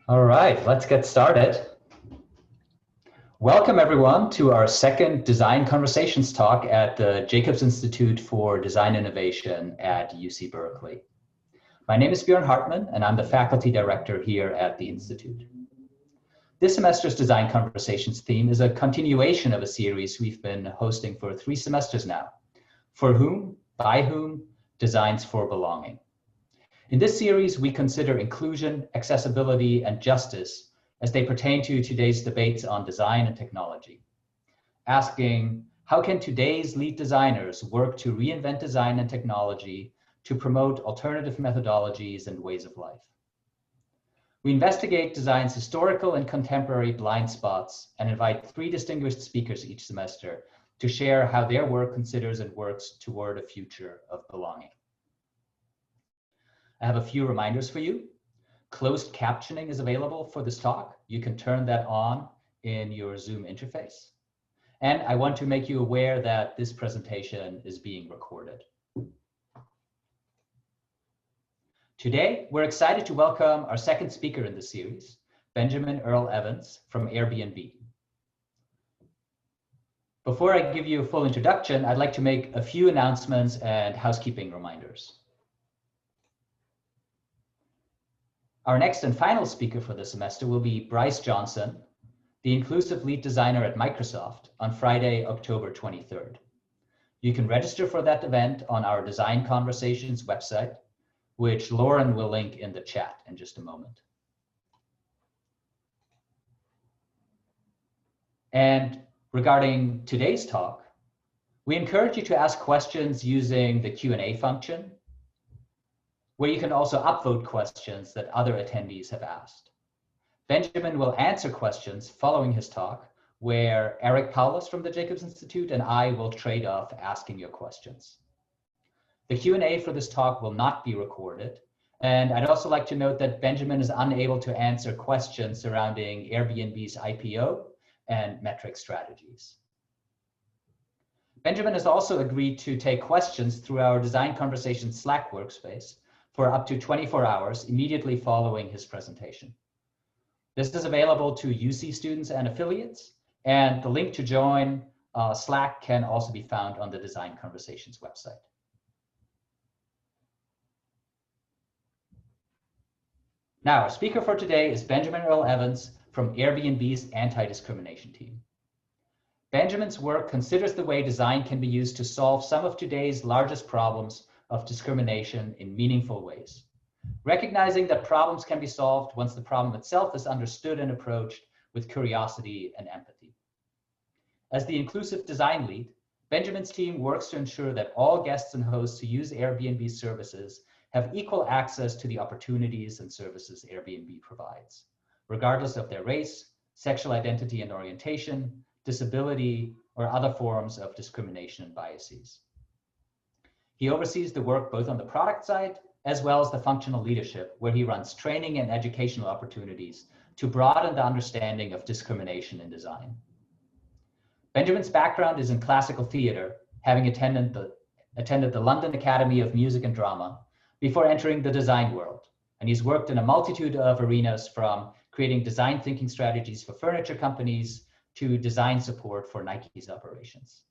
All right, let's get started. Welcome everyone to our second Design Conversations talk at the Jacobs Institute for Design Innovation at UC Berkeley. My name is Björn Hartmann and I'm the faculty director here at the Institute. This semester's Design Conversations theme is a continuation of a series we've been hosting for 3 semesters now. For whom, by whom, designs for belonging. In this series, we consider inclusion, accessibility, and justice as they pertain to today's debates on design and technology. Asking, how can today's lead designers work to reinvent design and technology to promote alternative methodologies and ways of life? We investigate design's historical and contemporary blind spots and invite 3 distinguished speakers each semester to share how their work considers and works toward a future of belonging. I have a few reminders for you. Closed captioning is available for this talk. You can turn that on in your Zoom interface. And I want to make you aware that this presentation is being recorded. Today, we're excited to welcome our second speaker in the series, Benjamin Earl Evans from Airbnb. Before I give you a full introduction, I'd like to make a few announcements and housekeeping reminders. Our next and final speaker for the semester will be Bryce Johnson, the inclusive lead designer at Microsoft, on Friday, October 23rd. You can register for that event on our Design Conversations website, which Lauren will link in the chat in just a moment. And regarding today's talk, we encourage you to ask questions using the Q&A function, where you can also upvote questions that other attendees have asked. Benjamin will answer questions following his talk, where Eric Paulus from the Jacobs Institute and I will trade off asking your questions. The Q&A for this talk will not be recorded, and I'd also like to note that Benjamin is unable to answer questions surrounding Airbnb's IPO and metric strategies. Benjamin has also agreed to take questions through our Design Conversations Slack workspace for up to 24 hours immediately following his presentation. This is available to UC students and affiliates, and the link to join Slack can also be found on the Design Conversations website. Now, our speaker for today is Benjamin Earl Evans from Airbnb's Anti-discrimination team. Benjamin's work considers the way design can be used to solve some of today's largest problems of discrimination in meaningful ways, recognizing that problems can be solved once the problem itself is understood and approached with curiosity and empathy. As the inclusive design lead, Benjamin's team works to ensure that all guests and hosts who use Airbnb services have equal access to the opportunities and services Airbnb provides, regardless of their race, sexual identity and orientation, disability, or other forms of discrimination and biases. He oversees the work both on the product side as well as the functional leadership, where he runs training and educational opportunities to broaden the understanding of discrimination in design. Benjamin's background is in classical theater, having attended the London Academy of Music and Drama before entering the design world. And he's worked in a multitude of arenas, from creating design thinking strategies for furniture companies to design support for Nike's operations.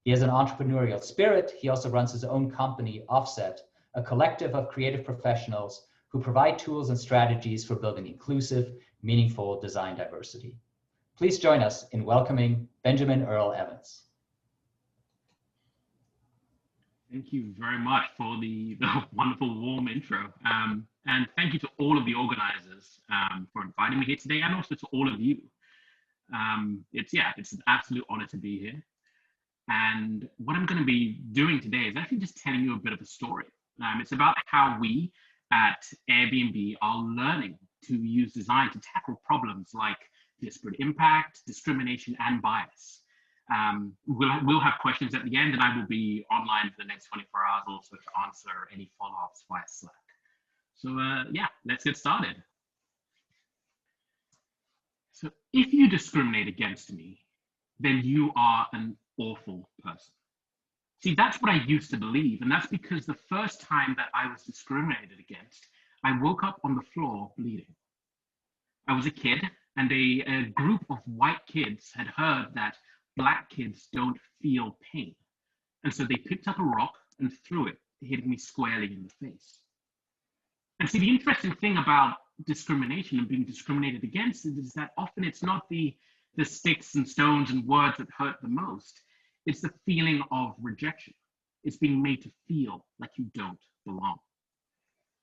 He has an entrepreneurial spirit. He also runs his own company, Offset, a collective of creative professionals who provide tools and strategies for building inclusive, meaningful design diversity. Please join us in welcoming Benjamin Earl Evans. Thank you very much for the wonderful, warm intro. And thank you to all of the organizers for inviting me here today, and also to all of you. It's an absolute honor to be here. And what I'm going to be doing today is actually just telling you a bit of a story. It's about how we at Airbnb are learning to use design to tackle problems like disparate impact, discrimination, and bias. We'll have questions at the end, and I will be online for the next 24 hours also to answer any follow-ups via Slack. So let's get started. So if you discriminate against me, then you are an awful person. See, that's what I used to believe, and that's because the first time that I was discriminated against, I woke up on the floor bleeding. I was a kid, and a group of white kids had heard that black kids don't feel pain. And so they picked up a rock and threw it, hitting me squarely in the face. And see, the interesting thing about discrimination and being discriminated against is that often it's not the sticks and stones and words that hurt the most. It's the feeling of rejection. It's being made to feel like you don't belong.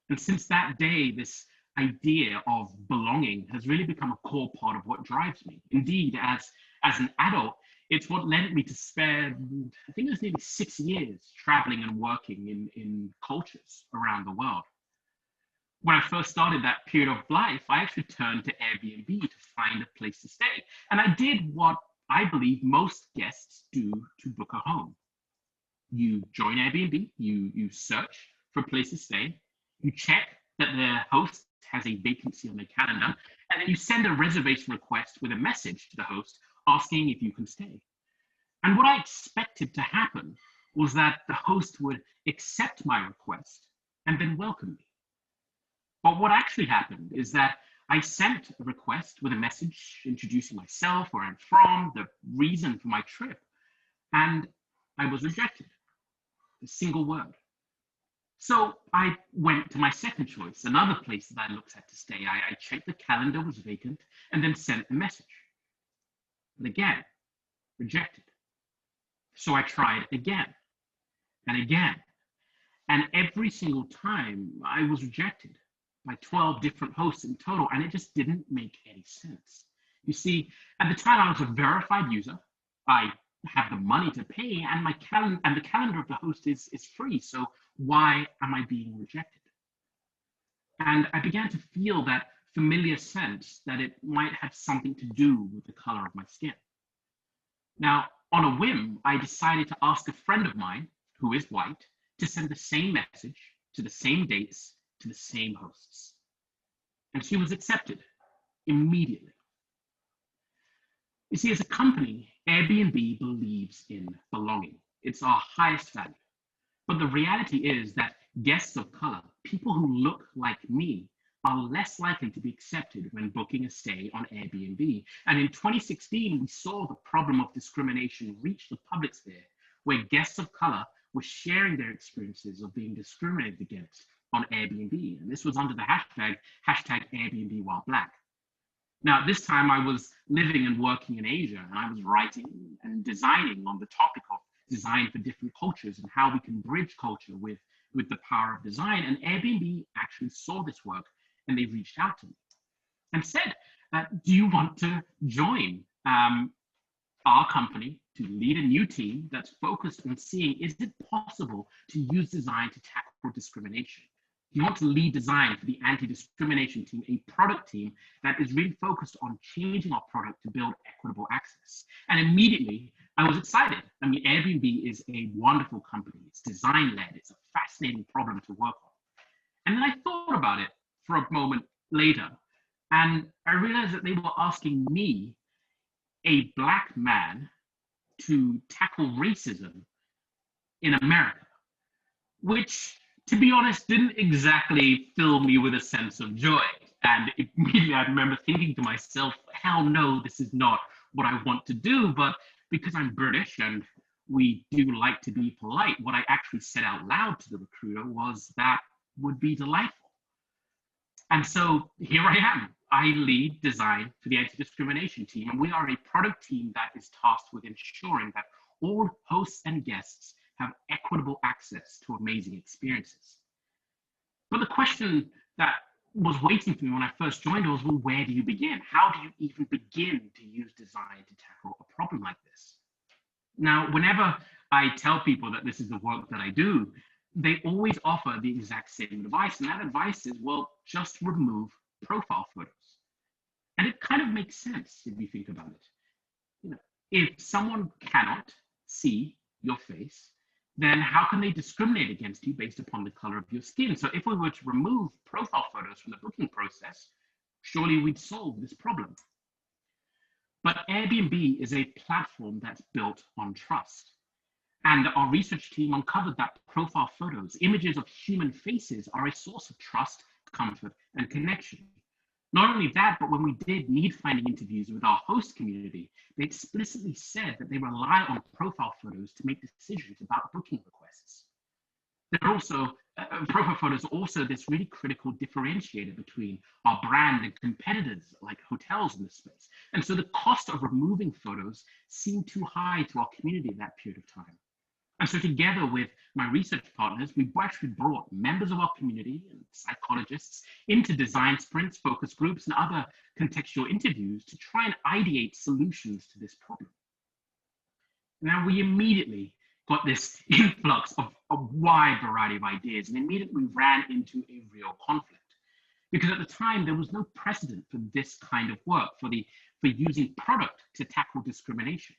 And since that day, this idea of belonging has really become a core part of what drives me. Indeed, as an adult, it's what led me to spend, I think it was nearly 6 years traveling and working in cultures around the world. When I first started that period of life, I actually turned to Airbnb to find a place to stay. And I did what I believe most guests do to book a home. You join Airbnb, you search for a place to stay, you check that the host has a vacancy on their calendar, and then you send a reservation request with a message to the host asking if you can stay. And what I expected to happen was that the host would accept my request and then welcome me. But what actually happened is that I sent a request with a message introducing myself, where I'm from, the reason for my trip, and I was rejected. A single word. So I went to my second choice, another place that I looked at to stay. I checked the calendar was vacant and then sent a message. And again, rejected. So I tried again and again. And every single time I was rejected by 12 different hosts in total, and it just didn't make any sense. You see, at the time I was a verified user. I have the money to pay, and my calendar and the calendar of the host is free. So why am I being rejected? And I began to feel that familiar sense that it might have something to do with the color of my skin. Now, on a whim, I decided to ask a friend of mine who is white to send the same message to the same dates to the same hosts. And she was accepted immediately. You see, as a company, Airbnb believes in belonging. It's our highest value. But the reality is that guests of color, people who look like me, are less likely to be accepted when booking a stay on Airbnb. And in 2016, we saw the problem of discrimination reach the public sphere, where guests of color were sharing their experiences of being discriminated against on Airbnb. And this was under the hashtag Airbnb while Black. Now, this time I was living and working in Asia, and I was writing and designing on the topic of design for different cultures and how we can bridge culture with the power of design. And Airbnb actually saw this work, and they reached out to me and said, do you want to join our company to lead a new team that's focused on seeing, is it possible to use design to tackle discrimination? You want to lead design for the anti-discrimination team, a product team that is really focused on changing our product to build equitable access. And immediately, I was excited. I mean, Airbnb is a wonderful company. It's design-led. It's a fascinating problem to work on. And then I thought about it for a moment later, and I realized that they were asking me, a Black man, to tackle racism in America, which, to be honest, didn't exactly fill me with a sense of joy. And immediately I remember thinking to myself, hell no, this is not what I want to do. But because I'm British and we do like to be polite, what I actually said out loud to the recruiter was that would be delightful. And so here I am. I lead design for the anti-discrimination team, and we are a product team that is tasked with ensuring that all hosts and guests have equitable access to amazing experiences. But the question that was waiting for me when I first joined was, well, where do you begin? How do you even begin to use design to tackle a problem like this? Now, whenever I tell people that this is the work that I do, they always offer the exact same advice. And that advice is, well, just remove profile photos. And it kind of makes sense if you think about it. You know, if someone cannot see your face, then how can they discriminate against you based upon the color of your skin? So if we were to remove profile photos from the booking process, surely we'd solve this problem. But Airbnb is a platform that's built on trust. And our research team uncovered that profile photos, images of human faces, are a source of trust, comfort, and connection. Not only that, but when we did need-finding interviews with our host community, they explicitly said that they rely on profile photos to make decisions about booking requests. They're also, profile photos are also this really critical differentiator between our brand and competitors like hotels in this space. And so the cost of removing photos seemed too high to our community at that period of time. And so together with my research partners, we actually brought members of our community and psychologists into design sprints, focus groups, and other contextual interviews to try and ideate solutions to this problem. Now, we immediately got this influx of a wide variety of ideas and immediately ran into a real conflict. Because at the time, there was no precedent for this kind of work, for using product to tackle discrimination.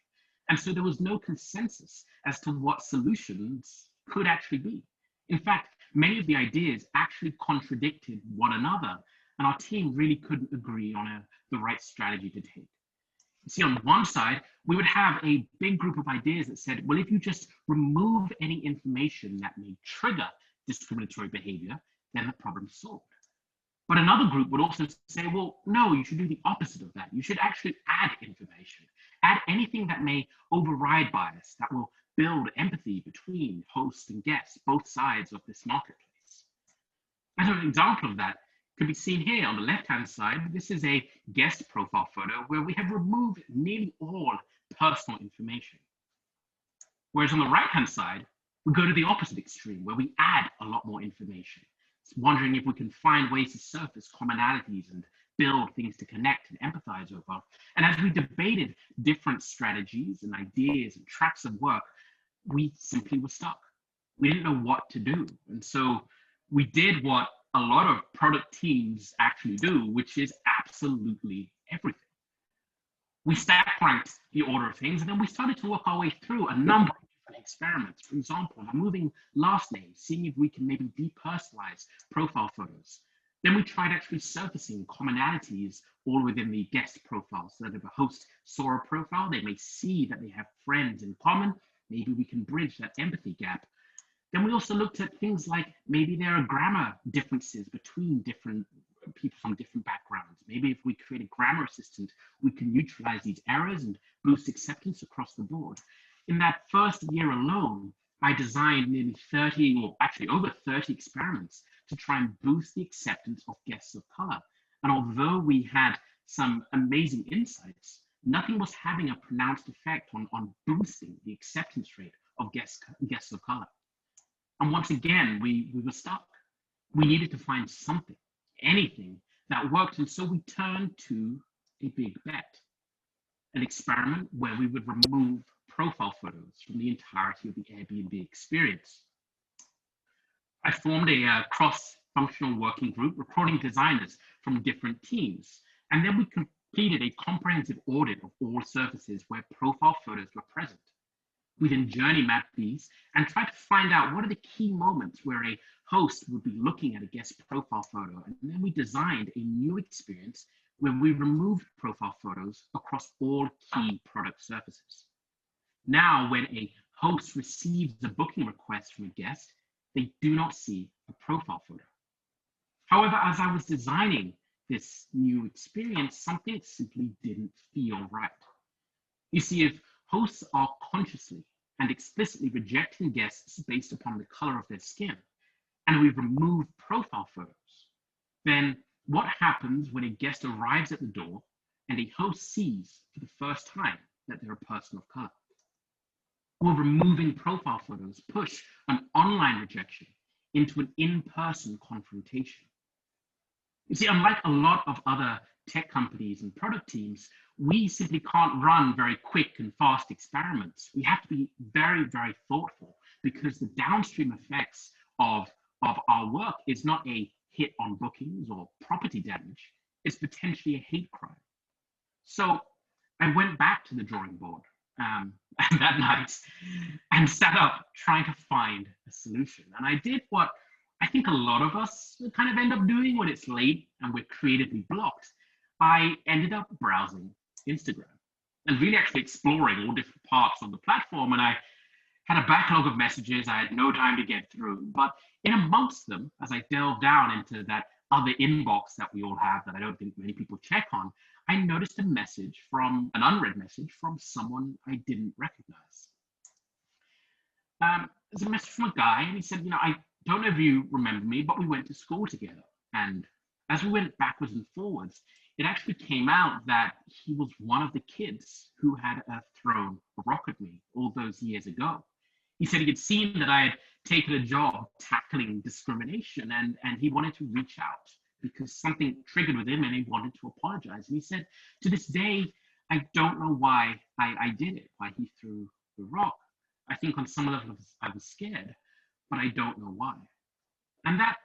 And so there was no consensus as to what solutions could actually be. In fact, many of the ideas actually contradicted one another, and our team really couldn't agree on the right strategy to take. You see, on one side, we would have a big group of ideas that said, well, if you just remove any information that may trigger discriminatory behavior, then the problem's solved. But another group would also say, well, no, you should do the opposite of that. You should actually add information, add anything that may override bias, that will build empathy between hosts and guests, both sides of this marketplace. As an example of that can be seen here on the left-hand side. This is a guest profile photo where we have removed nearly all personal information. Whereas on the right-hand side, we go to the opposite extreme where we add a lot more information. It's wondering if we can find ways to surface commonalities and build things to connect and empathize over. And as we debated different strategies and ideas and tracks of work, we simply were stuck. We didn't know what to do. And so we did what a lot of product teams actually do, which is absolutely everything. We stack ranked the order of things, and then we started to work our way through a number of different experiments. For example, removing last names, seeing if we can maybe depersonalize profile photos. Then we tried actually surfacing commonalities all within the guest profile, so that if a host saw a profile, they may see that they have friends in common. Maybe we can bridge that empathy gap. Then we also looked at things like maybe there are grammar differences between different people from different backgrounds. Maybe if we create a grammar assistant, we can neutralize these errors and boost acceptance across the board. In that first year alone, I designed nearly 30, or actually over 30 experiments to try and boost the acceptance of guests of color. And although we had some amazing insights, nothing was having a pronounced effect on boosting the acceptance rate of guests of color. And once again, we were stuck. We needed to find something, anything that worked. And so we turned to a big bet, an experiment where we would remove profile photos from the entirety of the Airbnb experience. I formed a cross-functional working group, recruiting designers from different teams. And then we completed a comprehensive audit of all surfaces where profile photos were present. We then journey mapped these and tried to find out what are the key moments where a host would be looking at a guest profile photo. And then we designed a new experience where we removed profile photos across all key product surfaces. Now, when a host receives a booking request from a guest, they do not see a profile photo. However, as I was designing this new experience, something simply didn't feel right. You see, if hosts are consciously and explicitly rejecting guests based upon the color of their skin, and we remove profile photos, then what happens when a guest arrives at the door and a host sees for the first time that they're a person of color? Will removing profile photos push an online rejection into an in-person confrontation? You see, unlike a lot of other tech companies and product teams, we simply can't run very quick and fast experiments. We have to be very, very thoughtful because the downstream effects of our work is not a hit on bookings or property damage. It's potentially a hate crime. So I went back to the drawing board that night and sat up trying to find a solution. And I did what I think a lot of us kind of end up doing when it's late and we're creatively blocked. I ended up browsing Instagram and really actually exploring all different parts of the platform. And I had a backlog of messages I had no time to get through. But in amongst them, as I delved down into that other inbox that we all have that I don't think many people check on, I noticed a message from an unread message from someone I didn't recognize. There's a message from a guy, and he said, I don't know if you remember me, but we went to school together. And as we went backwards and forwards, it actually came out that he was one of the kids who had thrown a rock at me all those years ago. He said he had seen that I had taken a job tackling discrimination, and he wanted to reach out because something triggered with him and he wanted to apologize. And he said, to this day, I don't know why I did it, why he threw the rock. I think on some level I was scared, but I don't know why. And that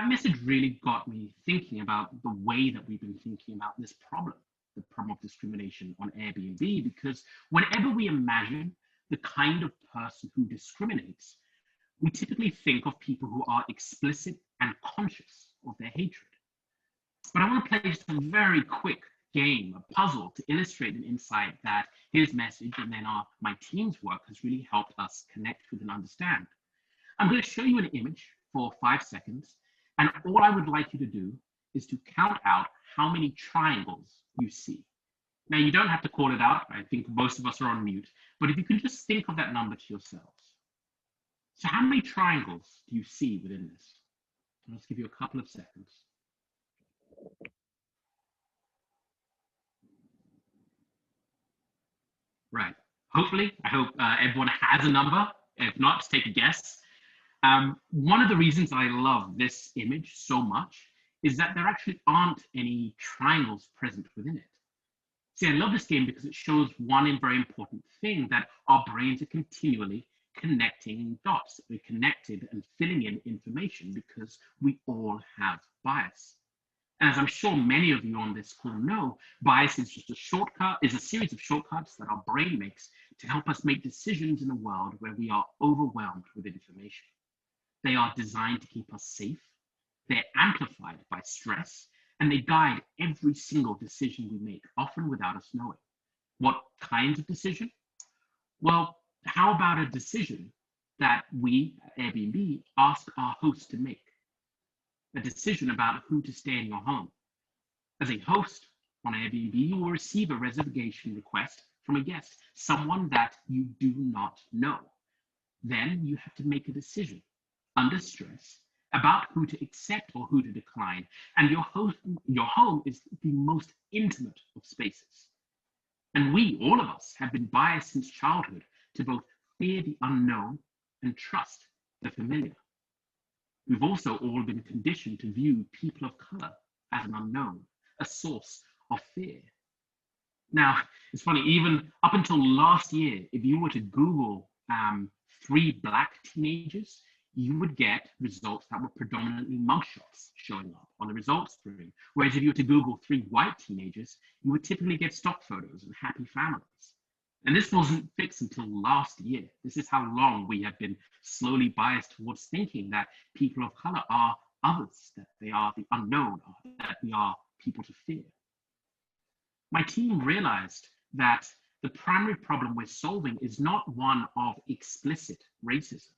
message really got me thinking about the way that we've been thinking about this problem, the problem of discrimination on Airbnb, because whenever we imagine the kind of person who discriminates, we typically think of people who are explicit and conscious of their hatred. But I want to play just a very quick game, a puzzle, to illustrate an insight that his message and then my team's work has really helped us connect with and understand. I'm going to show you an image for 5 seconds, and all I would like you to do is to count out how many triangles you see. Now, you don't have to call it out. I think most of us are on mute, but if you can just think of that number to yourselves. So how many triangles do you see within this? Let's give you a couple of seconds. Right. Hopefully, I hope everyone has a number. If not, just take a guess. One of the reasons I love this image so much is that there actually aren't any triangles present within it. See, I love this game because it shows one very important thing, that our brains are continually connecting dots. We're connected and filling in information because we all have bias. And as I'm sure many of you on this call know, bias is just a series of shortcuts that our brain makes to help us make decisions in a world where we are overwhelmed with information. They are designed to keep us safe. They're amplified by stress, and they guide every single decision we make, often without us knowing. What kinds of decision? Well, how about a decision that we at Airbnb ask our hosts to make? A decision about who to stay in your home. As a host on Airbnb, you will receive a reservation request from a guest, someone that you do not know. Then you have to make a decision under stress about who to accept or who to decline. And your home is the most intimate of spaces. And we, all of us, have been biased since childhood to both fear the unknown and trust the familiar. We've also all been conditioned to view people of color as an unknown, a source of fear. Now, it's funny, even up until last year, if you were to Google 3 Black teenagers, you would get results that were predominantly mugshots showing up on the results screen. Whereas if you were to Google 3 white teenagers, you would typically get stock photos and happy families. And this wasn't fixed until last year. This is how long we have been slowly biased towards thinking that people of color are others, that they are the unknown, or that we are people to fear. My team realized that the primary problem we're solving is not one of explicit racism.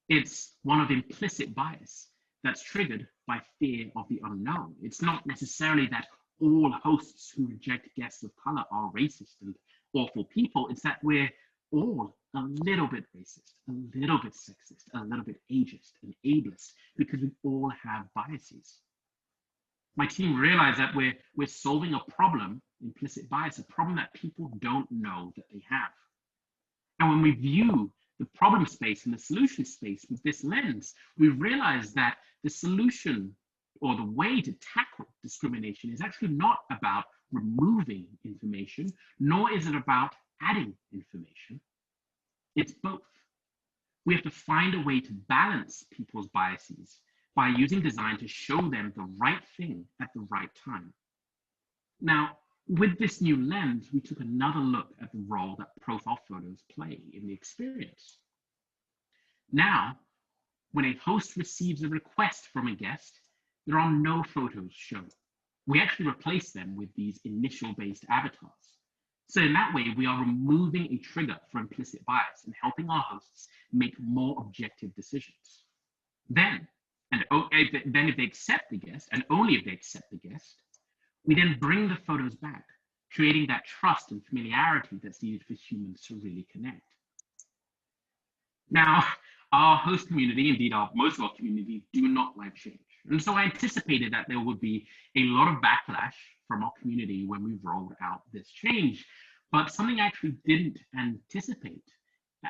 It's one of implicit bias that's triggered by fear of the unknown. It's not necessarily that all hosts who reject guests of color are racist and awful people. It's that we're all a little bit racist, a little bit sexist, a little bit ageist and ableist, because we all have biases. My team realized that we're solving a problem, implicit bias, a problem that people don't know that they have. And when we view the problem space and the solution space with this lens, we realize that the solution or the way to tackle discrimination is actually not about removing information, nor is it about adding information. It's both. We have to find a way to balance people's biases by using design to show them the right thing at the right time. Now, with this new lens, we took another look at the role that profile photos play in the experience. Now, when a host receives a request from a guest, there are no photos shown. We actually replace them with these initial-based avatars. So in that way, we are removing a trigger for implicit bias and helping our hosts make more objective decisions. Then, and if they accept the guest, and only if they accept the guest, we then bring the photos back, creating that trust and familiarity that's needed for humans to really connect. Now, our host community, indeed most of our community, do not like change. And so I anticipated that there would be a lot of backlash from our community when we rolled out this change. But something I actually didn't anticipate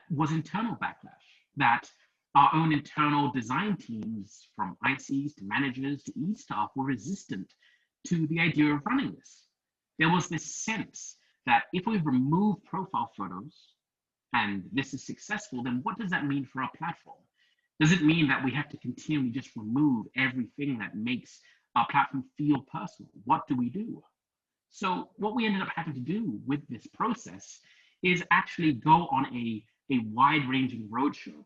was internal backlash, that our own internal design teams, from ICs to managers to e-staff, were resistant to the idea of running this. There was this sense that if we remove profile photos and this is successful, then what does that mean for our platform? Does it mean that we have to continually just remove everything that makes our platform feel personal? What do we do? So what we ended up having to do with this process is actually go on a wide-ranging roadshow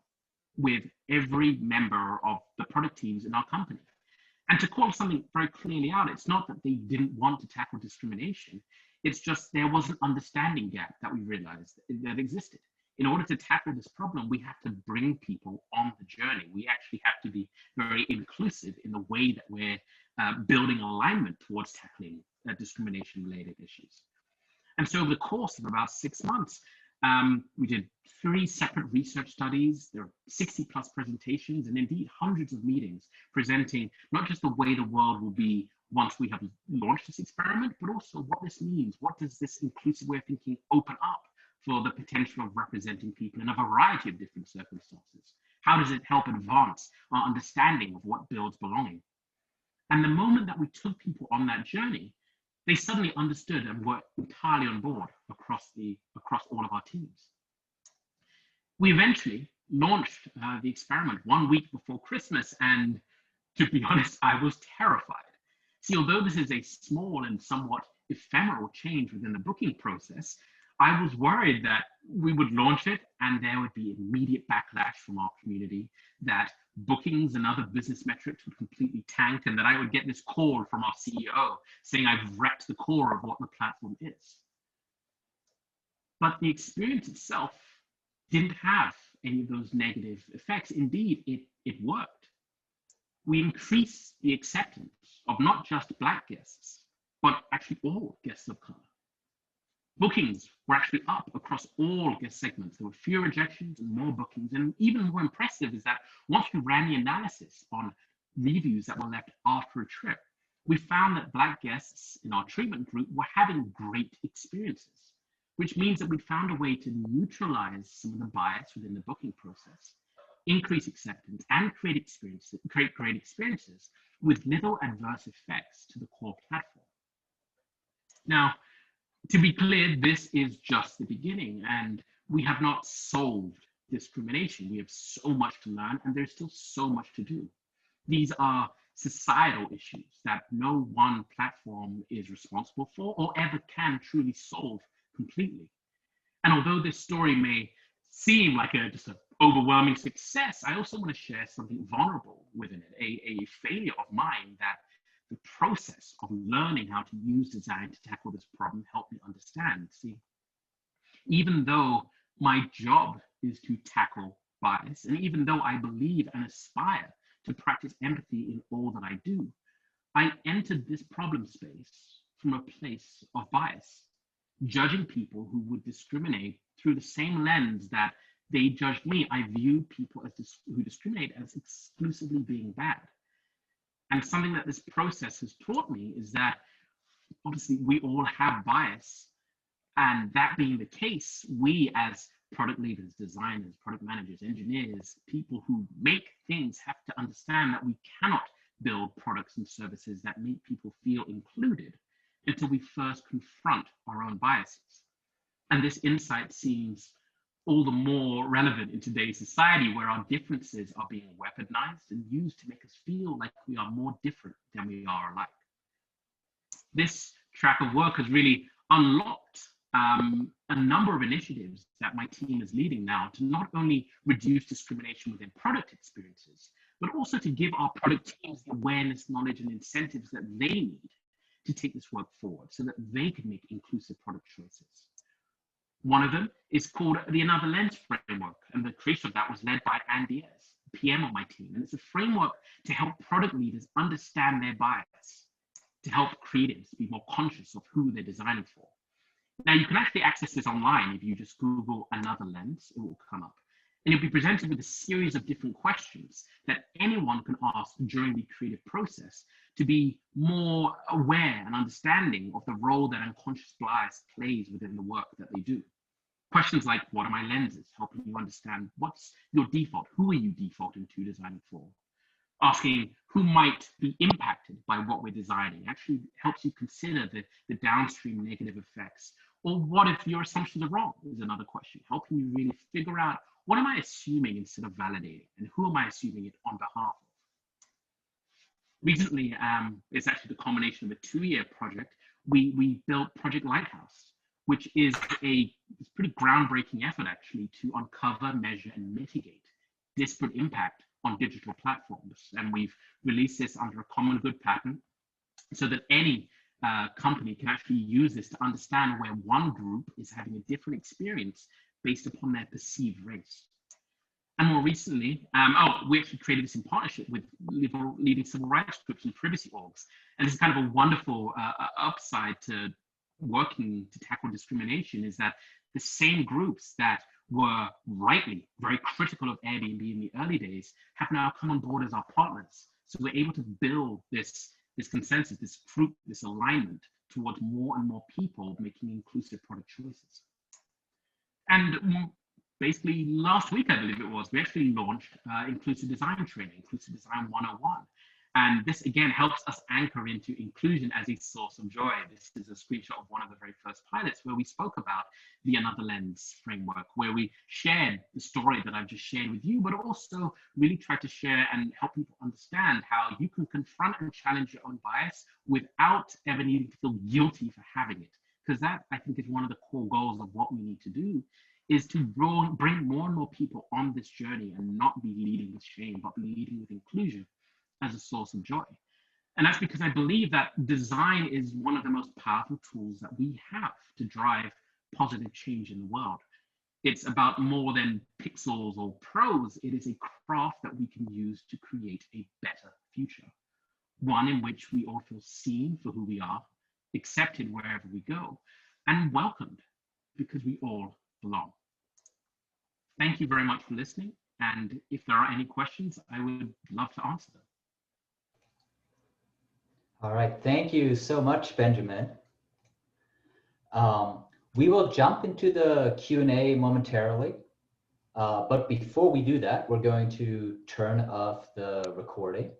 with every member of the product teams in our company. And to call something very clearly out, it's not that they didn't want to tackle discrimination, it's just there was an understanding gap that we realized that existed. In order to tackle this problem, we have to bring people on the journey. We actually have to be very inclusive in the way that we're building alignment towards tackling discrimination-related issues. And so over the course of about 6 months, we did 3 separate research studies. There are 60+ presentations, and indeed hundreds of meetings presenting not just the way the world will be once we have launched this experiment, but also what this means. What does this inclusive way of thinking open up for the potential of representing people in a variety of different circumstances? How does it help advance our understanding of what builds belonging? And the moment that we took people on that journey, they suddenly understood and were entirely on board across all of our teams. We eventually launched the experiment 1 week before Christmas, and to be honest, I was terrified. See, although this is a small and somewhat ephemeral change within the booking process, I was worried that we would launch it and there would be immediate backlash from our community, that bookings and other business metrics would completely tank, and that I would get this call from our CEO saying I've wrecked the core of what the platform is. But the experience itself didn't have any of those negative effects. Indeed, it worked. We increased the acceptance of not just Black guests, but actually all guests of color. Bookings were actually up across all guest segments. There were fewer rejections and more bookings. And even more impressive is that once we ran the analysis on reviews that were left after a trip, we found that Black guests in our treatment group were having great experiences, which means that we found a way to neutralize some of the bias within the booking process, increase acceptance, and create great experiences with little adverse effects to the core platform. Now, to be clear, this is just the beginning, and we have not solved discrimination. We have so much to learn, and there's still so much to do. These are societal issues that no one platform is responsible for or ever can truly solve completely. And although this story may seem like just an overwhelming success, I also want to share something vulnerable within it, a failure of mine that the process of learning how to use design to tackle this problem helped me understand. See, even though my job is to tackle bias, and even though I believe and aspire to practice empathy in all that I do, I entered this problem space from a place of bias, judging people who would discriminate through the same lens that they judged me. I viewed people who discriminate as exclusively being bad. And something that this process has taught me is that obviously we all have bias, and that being the case, we as product leaders, designers, product managers, engineers, people who make things have to understand that we cannot build products and services that make people feel included until we first confront our own biases. And this insight seems all the more relevant in today's society, where our differences are being weaponized and used to make us feel like we are more different than we are alike. This track of work has really unlocked a number of initiatives that my team is leading now to not only reduce discrimination within product experiences, but also to give our product teams the awareness, knowledge, and incentives that they need to take this work forward so that they can make inclusive product choices. One of them is called the Another Lens framework, and the creation of that was led by Andy. PM on my team. And it's a framework to help product leaders understand their bias, to help creatives be more conscious of who they're designing for. Now, you can actually access this online. If you just Google Another Lens, it will come up. And you'll be presented with a series of different questions that anyone can ask during the creative process to be more aware and understanding of the role that unconscious bias plays within the work that they do. Questions like, what are my lenses? Helping you understand what's your default? Who are you defaulting to designing for? Asking who might be impacted by what we're designing actually helps you consider the downstream negative effects. Or what if your assumptions are wrong is another question, helping you really figure out what am I assuming instead of validating, and who am I assuming it on behalf of? Recently, it's actually the combination of a 2-year project. We built Project Lighthouse, which is a pretty groundbreaking effort actually to uncover, measure, and mitigate disparate impact on digital platforms. And we've released this under a common good pattern so that any company can actually use this to understand where one group is having a different experience based upon their perceived race. And more recently, we actually created this in partnership with leading civil rights groups and privacy orgs. And this is kind of a wonderful upside to working to tackle discrimination, is that the same groups that were rightly very critical of Airbnb in the early days have now come on board as our partners. So we're able to build this consensus, this group, this alignment towards more and more people making inclusive product choices. And basically last week, I believe it was, we actually launched inclusive design training, Inclusive Design 101. And this again helps us anchor into inclusion as a source of joy. This is a screenshot of one of the very first pilots where we spoke about the Another Lens framework, where we shared the story that I've just shared with you, but also really tried to share and help people understand how you can confront and challenge your own bias without ever needing to feel guilty for having it. Because that, I think, is one of the core goals of what we need to do, is to bring more and more people on this journey and not be leading with shame, but be leading with inclusion as a source of joy. And that's because I believe that design is one of the most powerful tools that we have to drive positive change in the world. It's about more than pixels or prose. It is a craft that we can use to create a better future, one in which we all feel seen for who we are, accepted wherever we go, and welcomed because we all belong. Thank you very much for listening. And if there are any questions, I would love to answer them. All right, thank you so much, Benjamin. We will jump into the Q&A momentarily, but before we do that, we're going to turn off the recording.